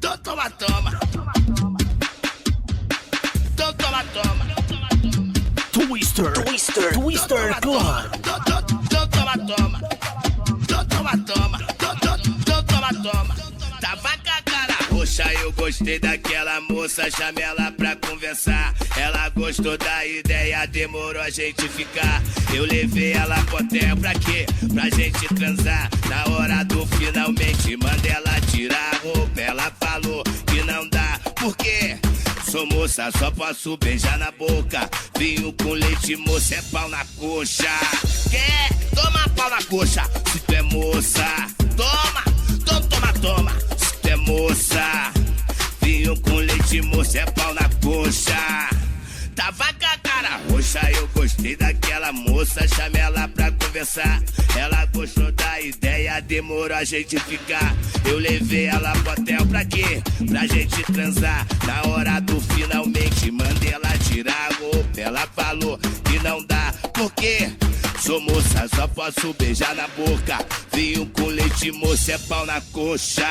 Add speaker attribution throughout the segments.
Speaker 1: Toma, toma. Toma, toma.
Speaker 2: Twister Club.
Speaker 1: Toma, toma. Toma. Tava com a cara roxa, eu gostei daquela moça, chamei ela pra conversar. Ela gostou da ideia, demorou a gente ficar. Eu levei ela pro hotel pra quê? Pra gente transar. Na hora do finalmente, mandei ela tirar a roupa. Ela falou que não dá, por quê? Sou moça, só posso beijar na boca. Vinho com leite, moça, é pau na coxa. Quer? Toma pau na coxa. Se tu é moça, toma. Se tu é moça, vinho com leite, moça, é pau na coxa. Tava com a cara roxa, eu gostei daquela moça, chamei ela pra conversar. Ela gostou da ideia, demorou a gente ficar. Eu levei ela pro hotel pra quê? Pra gente transar. Na hora do finalmente, mandei ela tirar a roupa. Ela falou que não dá, por quê? Sou moça, só posso beijar na boca. Vinho com leite, moça, é pau na coxa.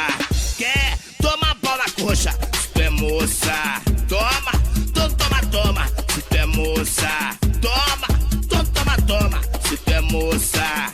Speaker 1: Quer? Toma pau na coxa. Se tu é moça, toma. Se tu é moça, toma. Se tu é moça.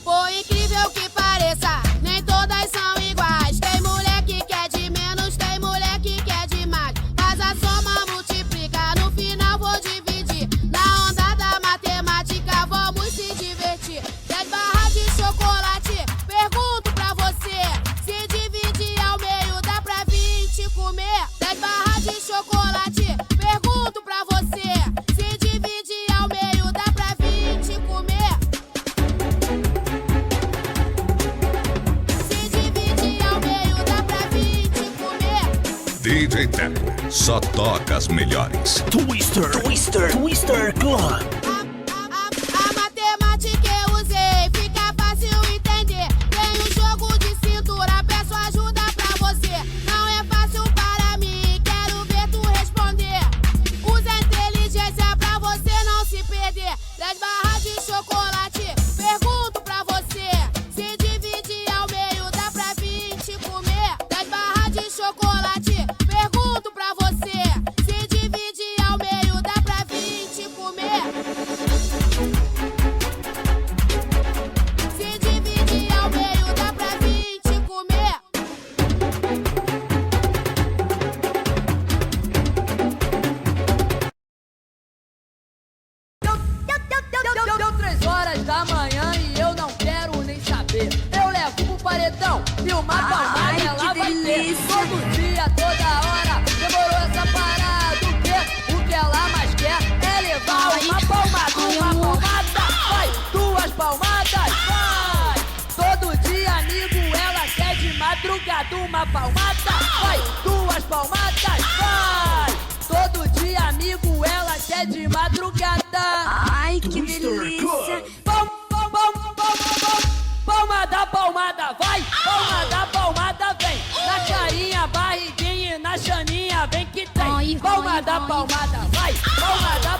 Speaker 3: Por incrível que pareça, nem todas são iguais. Tem mulher que quer de menos, tem mulher que quer de mais. Faz a soma, multiplica, no final vou dividir. Na onda da matemática vamos se divertir. 10 barras de chocolate, pergunto pra você. Se dividir ao meio dá pra 20 comer. 10 barras de chocolate, pergunto pra você. Se dividir ao meio dá pra 20 comer. Se dividir ao meio dá pra 20 comer.
Speaker 4: DJ Teco, só toca as melhores.
Speaker 2: Twister Club.
Speaker 3: A matemática eu usei, fica fácil entender. Tem um jogo de cintura, peço ajuda pra você. Não é fácil para mim, quero ver tu responder. Usa a inteligência pra você não se perder. 10 barras de chocolate, pergunto pra você. Se dividir ao meio dá pra 20 comer. 10 barras de chocolate, pergunto pra você. Se dividir ao meio dá pra 20 comer. Se dividir ao meio dá pra 20 comer.
Speaker 5: Deu 3 horas da manhã e eu não quero nem saber. Eu levo pro paredão e uma palmada ela vai ter. Todo dia, toda hora, demorou essa parada. O que ela mais quer é levar uma palmada. Vai, 2 palmadas, vai. Todo dia, amigo, ela quer de madrugada uma palmada. Vai, 2 palmadas, vai. Todo dia, amigo, ela quer de madrugada.
Speaker 6: Ai, que delícia.
Speaker 5: Palmada, vai. Palmada, vem. Na carinha, barriguinha e na chaninha, vem que tem. Palmada, vai.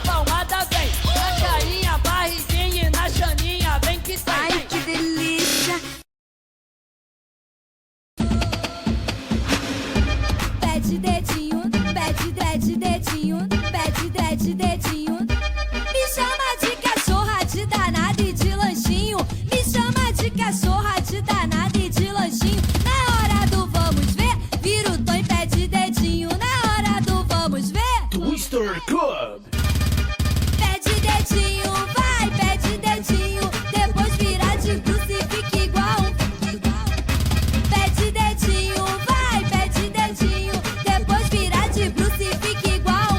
Speaker 5: Palmada, vem. Na carinha, barriguinha e na chaninha, vem que tem.
Speaker 6: Ai, que delícia. Pede dedinho, pede dedinho, pede dedinho. Me chama de cachorra de danada e de lanchinho. Me chama de cachorra de danada e de lanchinho. Na hora do vamos ver, vira o tom e pede dedinho. Na hora do vamos ver,
Speaker 2: Twister Club.
Speaker 6: pede dedinho, vai, pede dedinho. Depois vira de bruxa e fica igual. Pede dedinho, vai, pede dedinho. Depois vira de bruxa e fica igual.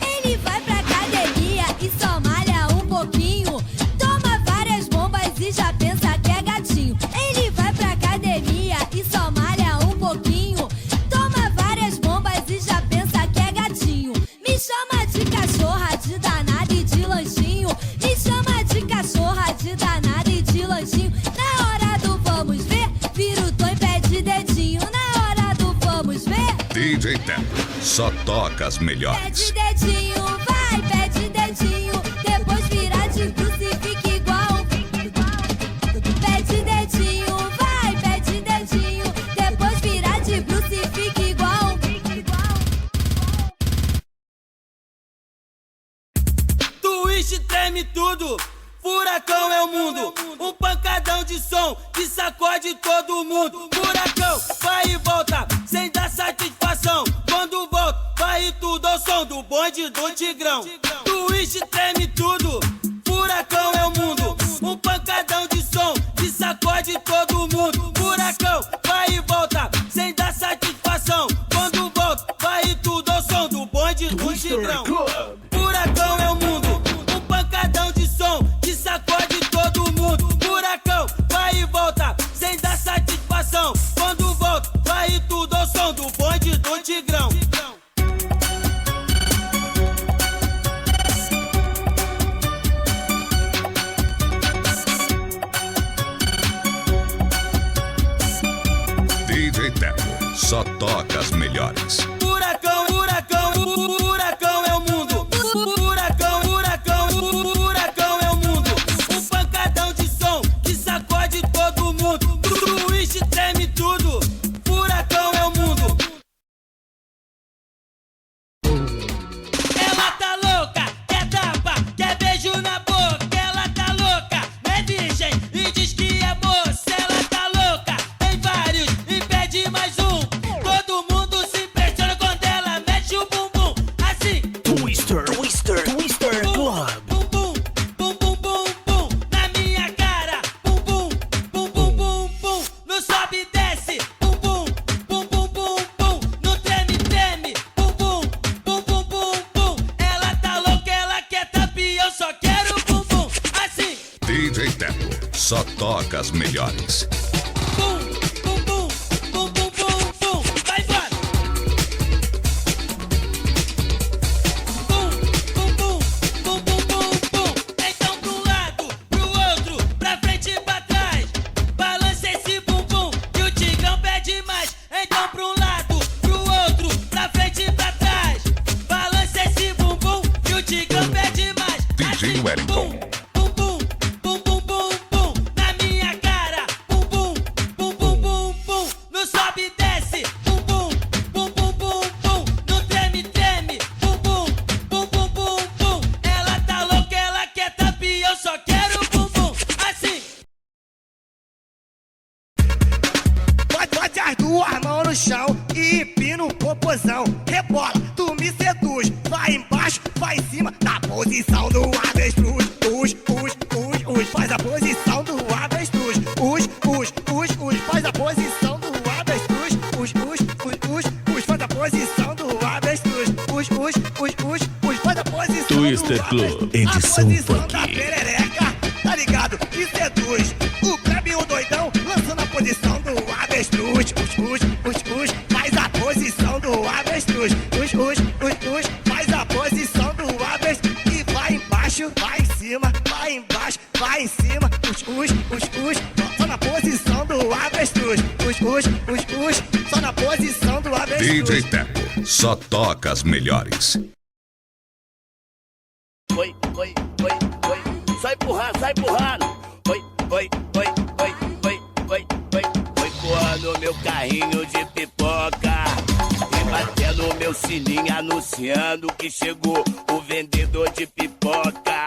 Speaker 6: Ele vai pra academia e só malha um pouquinho. Toma várias bombas e já pensa que é gatinho. Ele vai pra academia e só malha um pouquinho. Toma várias bombas e já pensa que é gatinho. Me chama de cachorra de danada e de lanchinho. Me chama de cachorra de danada e de lanchinho. Na hora do vamos ver, vira o tom e pede dedinho. Na hora do vamos ver,
Speaker 4: DJ Teco, só toca as melhores.
Speaker 6: pede dedinho, vai, pede dedinho. Depois vira de bruxa e fica igual.
Speaker 7: mundo, um pancadão de som que sacode todo mundo. Furacão, vai e volta, sem dar satisfação. Quando volta, vai tudo ao som do bonde do Tigrão. Twist treme tudo, furacão é o mundo, um pancadão de som que sacode todo mundo. Furacão, vai e volta, sem dar satisfação. Quando volta, vai tudo ao som do bonde do Tigrão. Furacão é o mundo, um pancadão de som que sacode todo mundo. Furacão, vai e volta, sem dar satisfação. Quando volta, vai tudo ao som do bonde do Tigrão.
Speaker 4: DJ Teco, só toca as melhores.
Speaker 7: Furacão, furacão, furacão é o mundo. Furacão, furacão, furacão é o mundo. Um pancadão de som que sacode todo mundo. Twist treme tudo. Furacão é o mundo. Ela tá louca, quer tapa, quer beijo na boca. Ela tá louca, é virgem e diz que é moça. Ela tá louca, tem vários e pede mais um. Todo mundo se impressiona quando ela mexe o bumbum. Assim,
Speaker 2: Twister Club.
Speaker 7: bum bum, bum bum bum bum, na minha cara. Bum bum, bum bum bum bum, no sobe e desce. Bum bum, bum bum bum bum, no treme treme. Bum bum, bum bum bum bum, ela tá louca, ela quer tapa e eu só quero bumbum. Assim,
Speaker 4: DJ Teco, só toca as melhores.
Speaker 7: bum bum bum, bum bum bum bum, vai embora. Bum bum bum, bum bum bum bum, então pro lado, pro outro, pra frente e pra trás. Balança esse bumbum que o Tigrão pede mais. Então pro lado, pro outro, pra frente e pra trás. Balança esse bumbum que o Tigrão pede mais.
Speaker 4: DJ
Speaker 7: Assim,
Speaker 4: Wellington.
Speaker 7: bum bum bum bum bum bum, na minha cara. Bum bum bum bum bum bum, no sobe e desce. Bum bum bum bum bum bum, no treme treme. Bum bum bum bum bum bum, ela tá louca, ela quer tapa e eu só quero bumbum. Assim.
Speaker 8: Bote as duas mãos no chão e empina o popozão. Rebola, tu me seduz. Vai embaixo, vai em cima, na posição do avestruz. Faz a posição do avestruz. Faz a posição do avestruz. Faz a posição do avestruz. Faz a posição
Speaker 2: Twister
Speaker 8: do
Speaker 2: Club,
Speaker 8: avestruz.
Speaker 2: edição
Speaker 8: A posição
Speaker 2: funk.
Speaker 8: da perereca, tá ligado? E seduz. O Kleber e o doidão lançando a posição do avestruz. Faz a posição do avestruz. Faz a posição do avestruz. E vai embaixo, vai em cima, vai embaixo, vai em cima. Só na posição do avestruz. Só na posição do avestruz.
Speaker 4: DJ Teco, só toca as melhores.
Speaker 1: Oi, só empurrando. Oi, empurrando meu carrinho de pipoca e batendo meu sininho anunciando que chegou o vendedor de pipoca.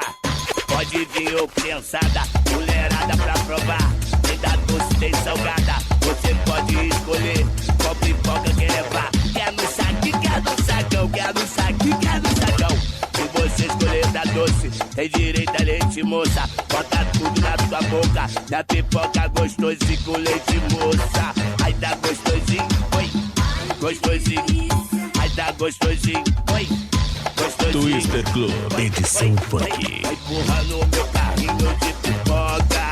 Speaker 1: Pode vir, ô criançada, mulherada pra provar. Tem da doce, tem salgada, você pode escolher qual pipoca quer levar. Quer no saquinho, quer no sacão, quer no saquinho, quer no sacão. Se você escolher da doce, tem direito a leite moça. Bota tudo na tua boca, da pipoca gostosinho com leite moça. Ai, dá gostosinho, oi, gostosinho. Ai, dá gostosinho, oi, gostosinho.
Speaker 2: Twister Club, edição funk.
Speaker 1: Vai empurrando meu carrinho de pipoca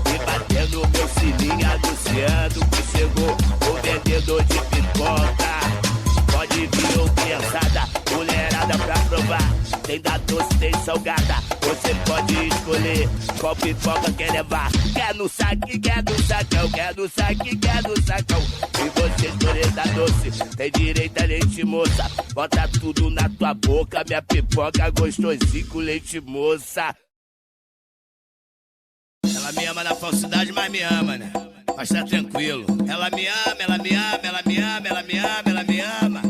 Speaker 1: e batendo meu sininho anunciando que chegou o vendedor de pipoca. Pode vir, ô criançada, mulherada pra provar. Tem da doce, tem salgada, você pode escolher qual pipoca quer levar. Quer no saquinho, quer no sacão, quer no saquinho, quer no sacão. Se você escolher da doce, tem direito a leite moça. Bota tudo na tua boca, minha pipoca gostosinho com leite moça. Ela me ama na falsidade, mas me ama, né? Mas tá tranquilo. Ela me ama, ela me ama, ela me ama, ela me ama, ela me ama.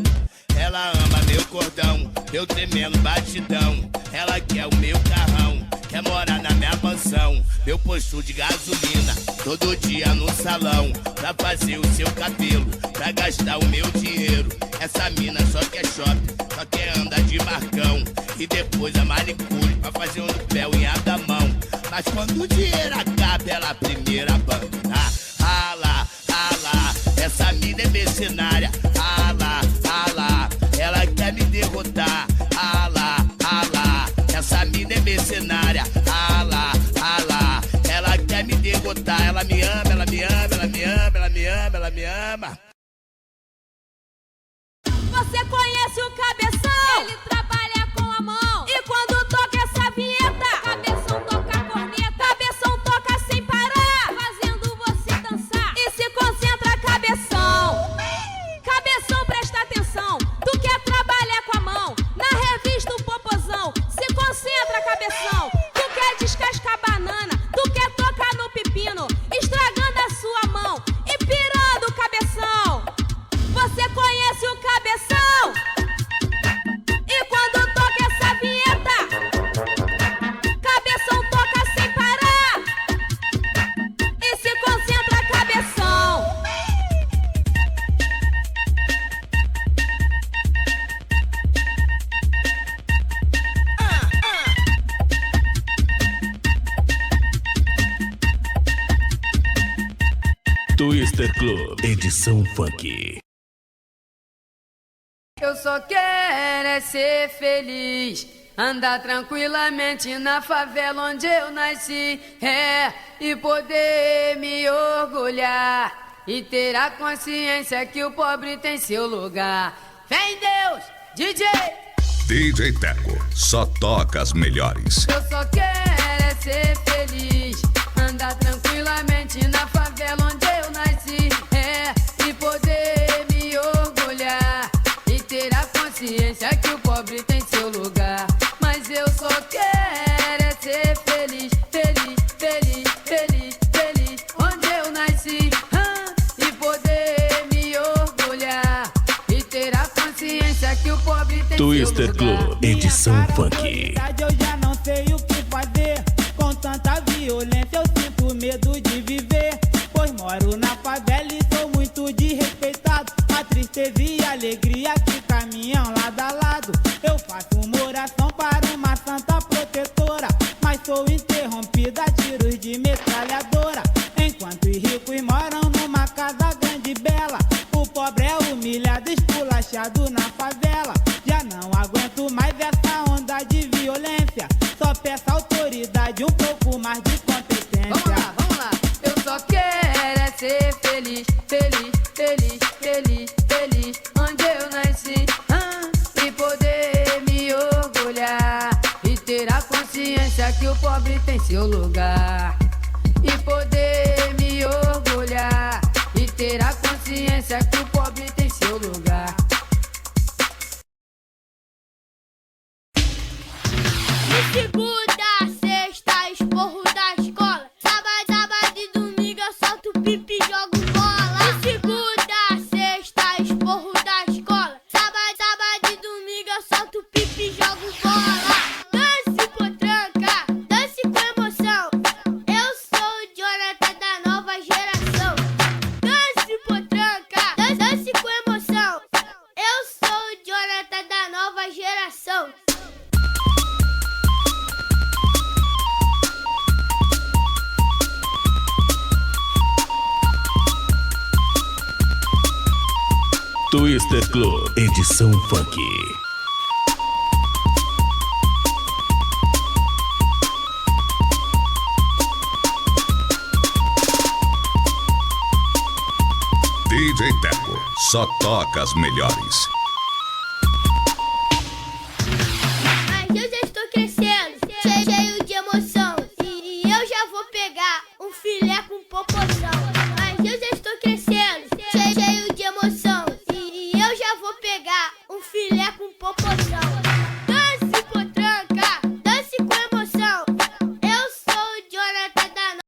Speaker 1: Ela ama meu cordão, meu tremendo batidão. Ela quer o meu carrão, quer morar na minha mansão. meu posto de gasolina. Todo dia no salão, pra fazer o seu cabelo, pra gastar o meu dinheiro. Essa mina só quer shopping, só quer andar de marcão. E depois a manicure, pra fazer um no pé, unha da mão. Mas quando o dinheiro acaba, ela primeiro abandona. Rala, rala, essa mina é mercenária. Rala, rala, ela quer me derrotar. Rala, rala, essa mina é mercenária. Rala, rala, ela quer me derrotar. Ela me ama, ela me ama, ela me ama, ela me ama, ela me ama.
Speaker 6: Você conhece o Cabeção? Ele trabalha com a mão. E quando toca essa vinheta, Cabeção toca a corneta. Cabeção toca sem parar, fazendo você dançar. E se concentra, Cabeção. Cabeção, presta atenção. Tu quer trabalhar com a mão, na revista o popozão. Se concentra, Cabeção. Tu quer descascar banana, tu quer tocar no pepino, estragando a sua mão e pirando, Cabeção. Você conhece o Cabeção? E quando toca essa vinheta, Cabeção toca sem parar. E se concentra, Cabeção.
Speaker 2: Twister Club, edição funk.
Speaker 5: Eu só quero é ser feliz, andar tranquilamente na favela onde eu nasci, e poder me orgulhar e ter a consciência que o pobre tem seu lugar. Vem Deus, DJ!
Speaker 4: DJ Teco, só toca as melhores.
Speaker 5: Eu só quero é ser feliz, andar tranquilamente na favela onde eu nasci, e poder me orgulhar e ter a consciência que o pobre tem seu lugar. Mas eu só quero é ser feliz, feliz, feliz, feliz, feliz onde eu nasci, e poder me orgulhar e ter a consciência que o pobre tem
Speaker 2: Twister
Speaker 5: seu lugar.
Speaker 2: Club, edição funk.
Speaker 9: Eu já não sei o que fazer. Com tanta violência eu sinto medo de viver. Pois moro na favela e sou muito desrespeitado. A tristeza e a alegria que caminham lado a lado. Eu faço uma oração para uma santa protetora, mas sou interrompida a tiros de metralhadora. Enquanto os ricos moram numa casa grande e bela, o pobre é humilhado, esculachado na favela. Já não aguento mais essa onda de violência. Só peço à autoridade um pouco mais de competência.
Speaker 5: Vamos lá, eu só quero é ser feliz, feliz, feliz, feliz, feliz onde eu nasci, e poder me orgulhar e ter a consciência que o pobre tem seu lugar. E poder me orgulhar e ter a consciência que o pobre tem seu lugar.
Speaker 3: Segunda, sexta, esporro da escola. Sábado e domingo eu solto pipi e jogo bola. Segunda, sexta, esporro da escola. Sábado e domingo eu solto pipi e jogo bola. Dance potranca, dance com emoção. Eu sou o Jonathan da nova geração. Dance potranca, dance com emoção. Eu sou o Jonathan da nova geração.
Speaker 2: Twister Club, edição funk.
Speaker 4: DJ Teco, só toca as melhores.
Speaker 3: Mas eu já estou crescendo, cheio de emoção. E eu já vou pegar um filé com popozão.